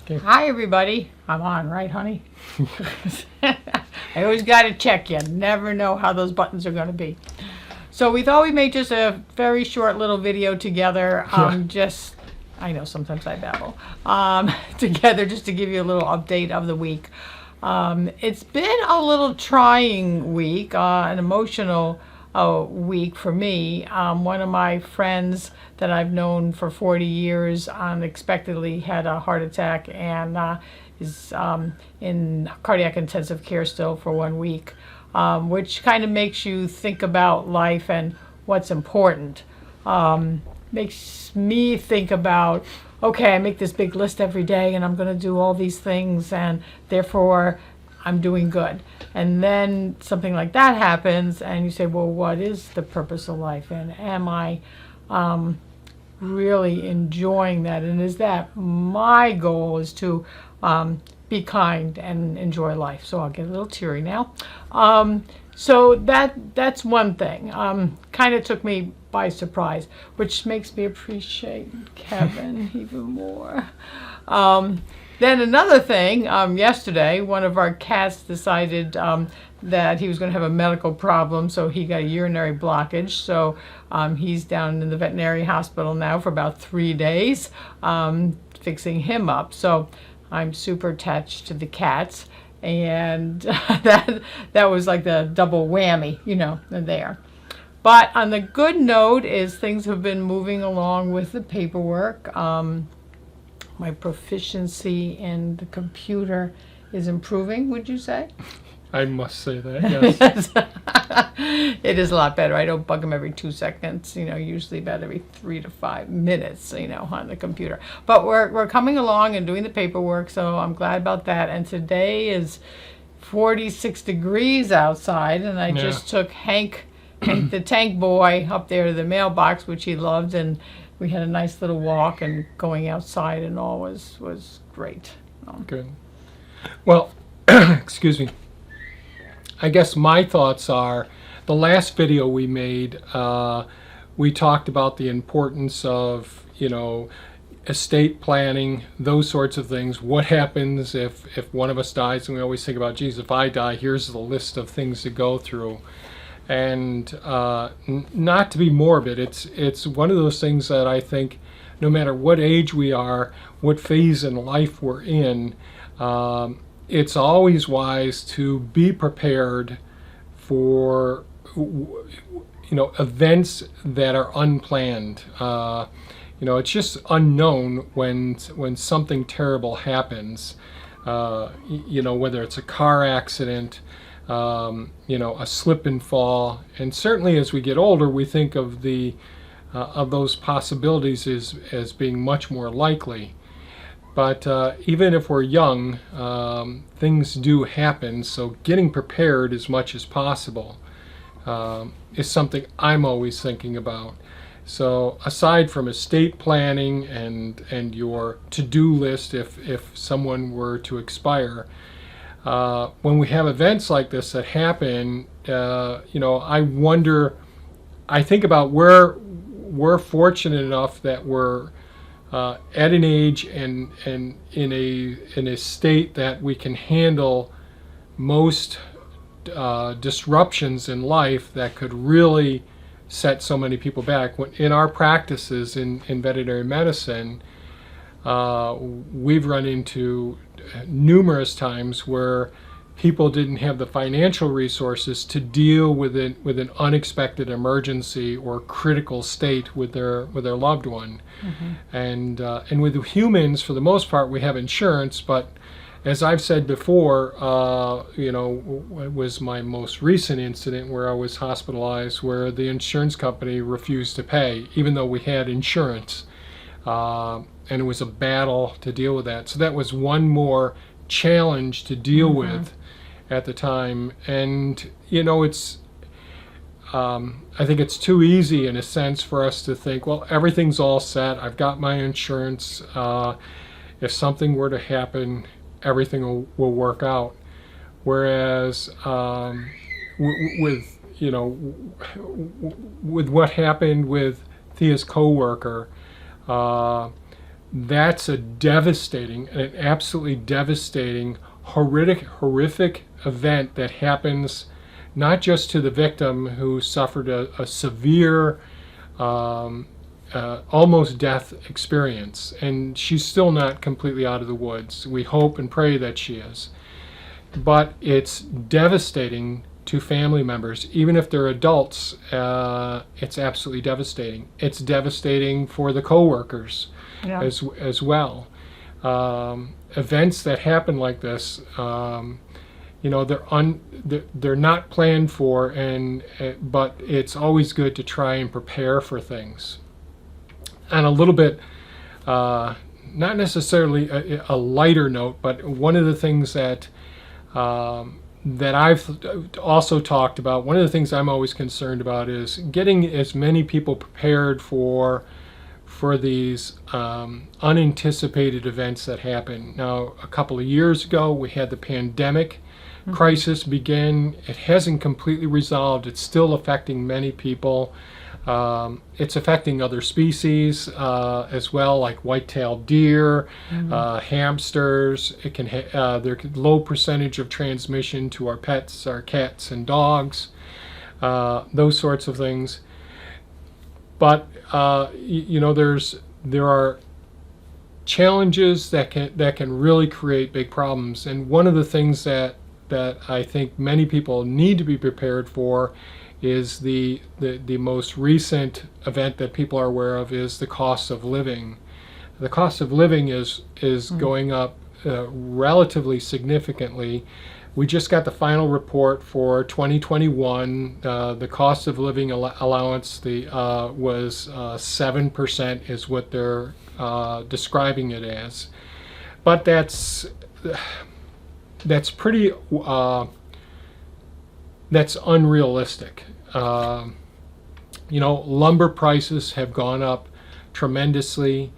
Okay. Hi, everybody. I'm on, right, honey? I always got to check. You never know how those buttons are going to be. So we thought we'd make just a very short little video together. I know sometimes I babble. Together just to give you a little update of the week. It's been a little trying week, an emotional week for me. One of my friends that I've known for 40 years unexpectedly had a heart attack and is in cardiac intensive care still for 1 week, which kind of makes you think about life and what's important. Makes me think about, okay, I make this big list every day and I'm going to do all these things and therefore I'm doing good. And then something like that happens and you say, well, what is the purpose of life? And am I really enjoying that? And is that my goal is to be kind and enjoy life? So I'll get a little teary now. So that's one thing. Kind of took me by surprise, which makes me appreciate Kevin even more. Then another thing, yesterday, one of our cats decided that he was going to have a medical problem, so he got a urinary blockage. So he's down in the veterinary hospital now for about 3 days, fixing him up. So I'm super attached to the cats, and that was like the double whammy, there. But on the good note is things have been moving along with the paperwork. My proficiency in the computer is improving, would you say? I must say that, yes. It is a lot better. I don't bug him every 2 seconds, usually about every 3 to 5 minutes, on the computer. But we're coming along and doing the paperwork, so I'm glad about that. And today is 46 degrees outside, and I just took Hank the tank boy up there to the mailbox, which he loved, and we had a nice little walk, and going outside and all was great. Good. Well, excuse me. I guess my thoughts are, the last video we made, we talked about the importance of, estate planning, those sorts of things. What happens if one of us dies? And we always think about, geez, if I die, here's the list of things to go through. And not to be morbid, it's one of those things that I think no matter what age we are, what phase in life we're in, it's always wise to be prepared for events that are unplanned. It's just unknown when something terrible happens. Whether it's a car accident, a slip and fall, and certainly as we get older, we think of of those possibilities as being much more likely. But even if we're young, things do happen, so getting prepared as much as possible is something I'm always thinking about. So aside from estate planning and your to-do list if someone were to expire, when we have events like this that happen, I think about we're fortunate enough that we're at an age and in a state that we can handle most disruptions in life that could really set so many people back. In our practices in veterinary medicine, we've run into numerous times where people didn't have the financial resources to deal with an unexpected emergency or critical state with their loved one. Mm-hmm. And with humans, for the most part, we have insurance, but as I've said before, it was my most recent incident where I was hospitalized, where the insurance company refused to pay, even though we had insurance. And it was a battle to deal with that. So that was one more challenge to deal mm-hmm. with at the time. And, it's, I think it's too easy in a sense for us to think, well, everything's all set. I've got my insurance. If something were to happen, everything will work out. Whereas with what happened with Thea's coworker, that's a devastating, an absolutely devastating, horrific event that happens not just to the victim who suffered a severe, almost death experience, and she's still not completely out of the woods. We hope and pray that she is. But it's devastating to family members, even if they're adults. It's absolutely devastating. It's devastating for the coworkers as well. Events that happen like this, they're not planned for, but it's always good to try and prepare for things. And a little bit, not necessarily a lighter note, but one of the things that I've also talked about, one of the things I'm always concerned about is getting as many people prepared for these unanticipated events that happen. Now, a couple of years ago, we had the pandemic crisis begin. It hasn't completely resolved. It's still affecting many people. It's affecting other species as well, like white-tailed deer, hamsters. It can there's low percentage of transmission to our pets, our cats and dogs, those sorts of things. But there are challenges that can really create big problems. And one of the things that I think many people need to be prepared for is the most recent event that people are aware of is the cost of living. The cost of living is going up relatively significantly. We just got the final report for 2021. The cost of living allowance was 7% is what they're describing it as. But that's pretty that's unrealistic. Lumber prices have gone up tremendously.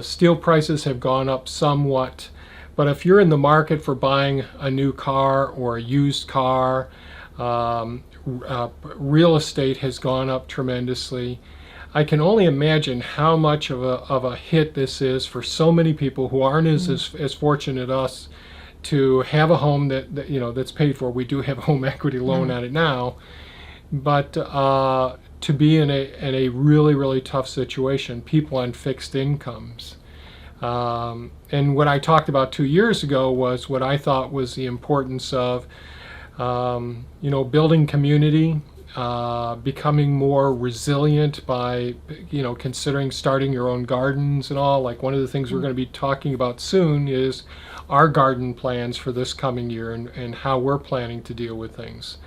Steel prices have gone up somewhat. But if you're in the market for buying a new car or a used car, real estate has gone up tremendously. I can only imagine how much of a hit this is for so many people who aren't as fortunate as us to have a home that's paid for. We do have a home equity loan on it now, but to be in a really, really tough situation, people on fixed incomes. And what I talked about 2 years ago was what I thought was the importance of building community, becoming more resilient by considering starting your own gardens and all. Like one of the things we're going to be talking about soon is our garden plans for this coming year and how we're planning to deal with things.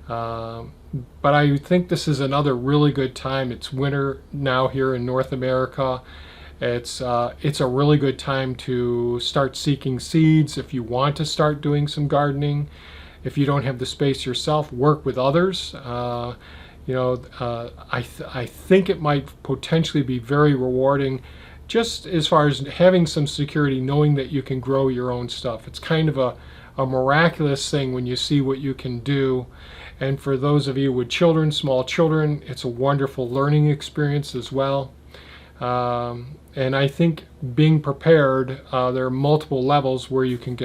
But I think this is another really good time. It's winter now here in North America. It's a really good time to start seeking seeds if you want to start doing some gardening. If you don't have the space yourself, work with others. I think it might potentially be very rewarding, just as far as having some security, knowing that you can grow your own stuff. It's kind of a miraculous thing when you see what you can do. And for those of you with children, small children, it's a wonderful learning experience as well. And I think being prepared, there are multiple levels where you can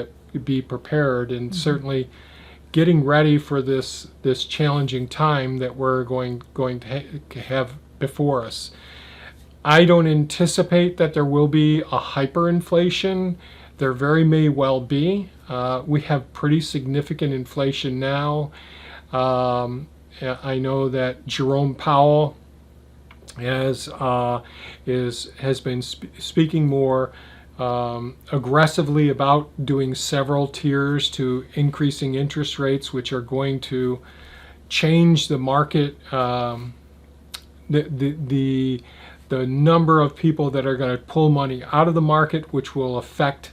be prepared, and certainly getting ready for this challenging time that we're going to have before us. I don't anticipate that there will be a hyperinflation. There very may well be. We have pretty significant inflation now. I know that Jerome Powell has been speaking more aggressively about doing several tiers to increasing interest rates, which are going to change the market, the number of people that are going to pull money out of the market, which will affect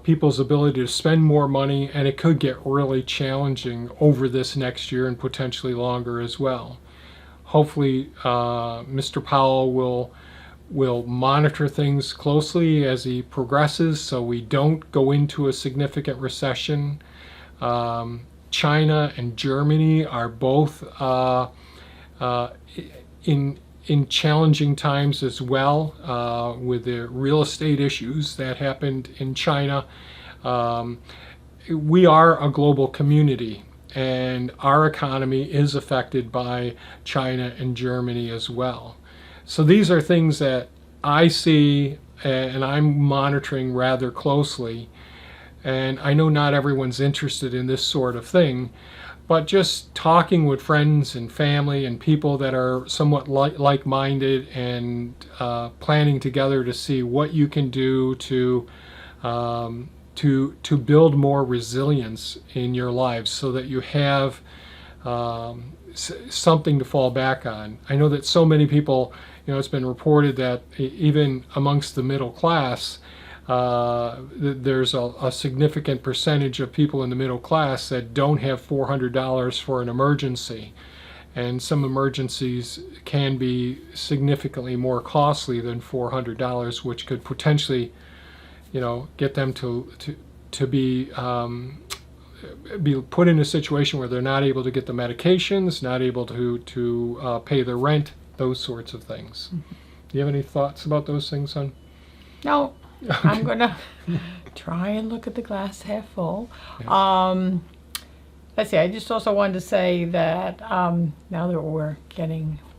people's ability to spend more money, and it could get really challenging over this next year and potentially longer as well. Hopefully, Mr. Powell will monitor things closely as he progresses so we don't go into a significant recession. China and Germany are both in in challenging times as well, with the real estate issues that happened in China. We are a global community, and our economy is affected by China and Germany as well. So these are things that I see and I'm monitoring rather closely. And I know not everyone's interested in this sort of thing, but just talking with friends and family and people that are somewhat like-minded and planning together to see what you can do to build more resilience in your lives, so that you have something to fall back on. I know that so many people, it's been reported that even amongst the middle class, there's a significant percentage of people in the middle class that don't have $400 for an emergency. And some emergencies can be significantly more costly than $400, which could potentially, get them to be put in a situation where they're not able to get the medications, not able to pay the rent, those sorts of things. Mm-hmm. Do you have any thoughts about those things, hon? No. I'm going to try and look at the glass half full. Yeah. Let's see, I just also wanted to say that now that we're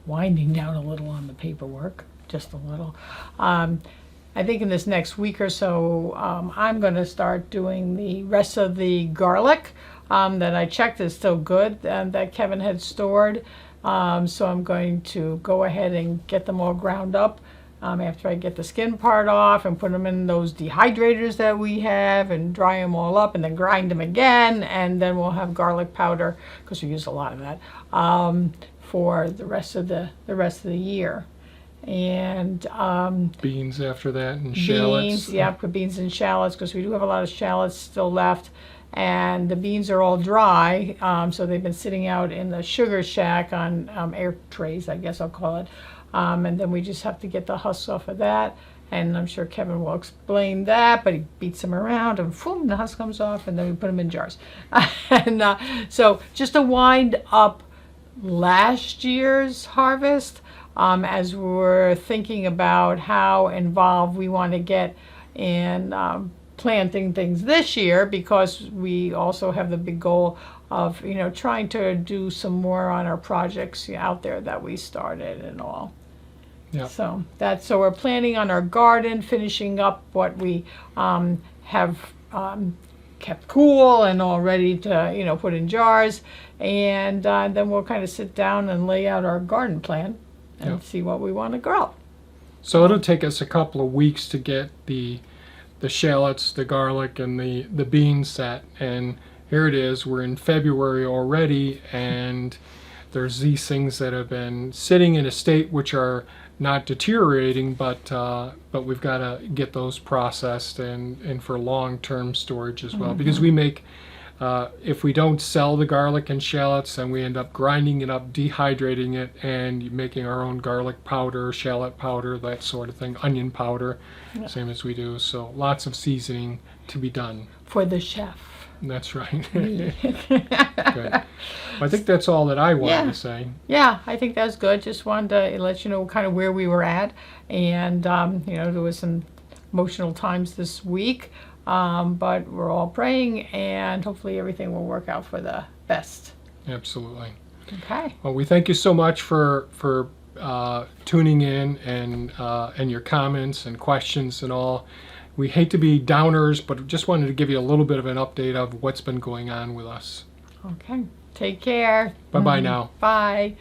winding down a little on the paperwork, just a little, I think in this next week or so, I'm going to start doing the rest of the garlic that I checked is still good, that Kevin had stored. So I'm going to go ahead and get them all ground up. After I get the skin part off and put them in those dehydrators that we have and dry them all up and then grind them again, and then we'll have garlic powder, because we use a lot of that, for the rest of the year. And beans after that, and shallots. Put beans and shallots, because we do have a lot of shallots still left. And the beans are all dry, so they've been sitting out in the sugar shack on air trays, I guess I'll call it. And then we just have to get the husks off of that. And I'm sure Kevin will explain that, but he beats them around and boom, the husk comes off, and then we put them in jars. And so just to wind up last year's harvest, as we're thinking about how involved we want to get in planting things this year, because we also have the big goal of, trying to do some more on our projects out there that we started and all. Yeah. So we're planning on our garden, finishing up what we have kept cool and all ready to put in jars, and then we'll kind of sit down and lay out our garden plan and see what we want to grow. So it'll take us a couple of weeks to get the shallots, the garlic, and the beans set, and here it is. We're in February already, and there's these things that have been sitting in a state which are not deteriorating, but we've got to get those processed and for long-term storage as well. Mm-hmm. Because we make, if we don't sell the garlic and shallots, then we end up grinding it up, dehydrating it, and making our own garlic powder, shallot powder, that sort of thing, onion powder, same as we do. So lots of seasoning to be done. For the chef. That's right. Good. I think that's all that I wanted to say. Yeah, I think that's good. Just wanted to let you know kind of where we were at. And, there was some emotional times this week. But we're all praying, and hopefully everything will work out for the best. Absolutely. Okay. Well, we thank you so much for tuning in and your comments and questions and all. We hate to be downers, but just wanted to give you a little bit of an update of what's been going on with us. Okay. Take care. Bye-bye now. Bye.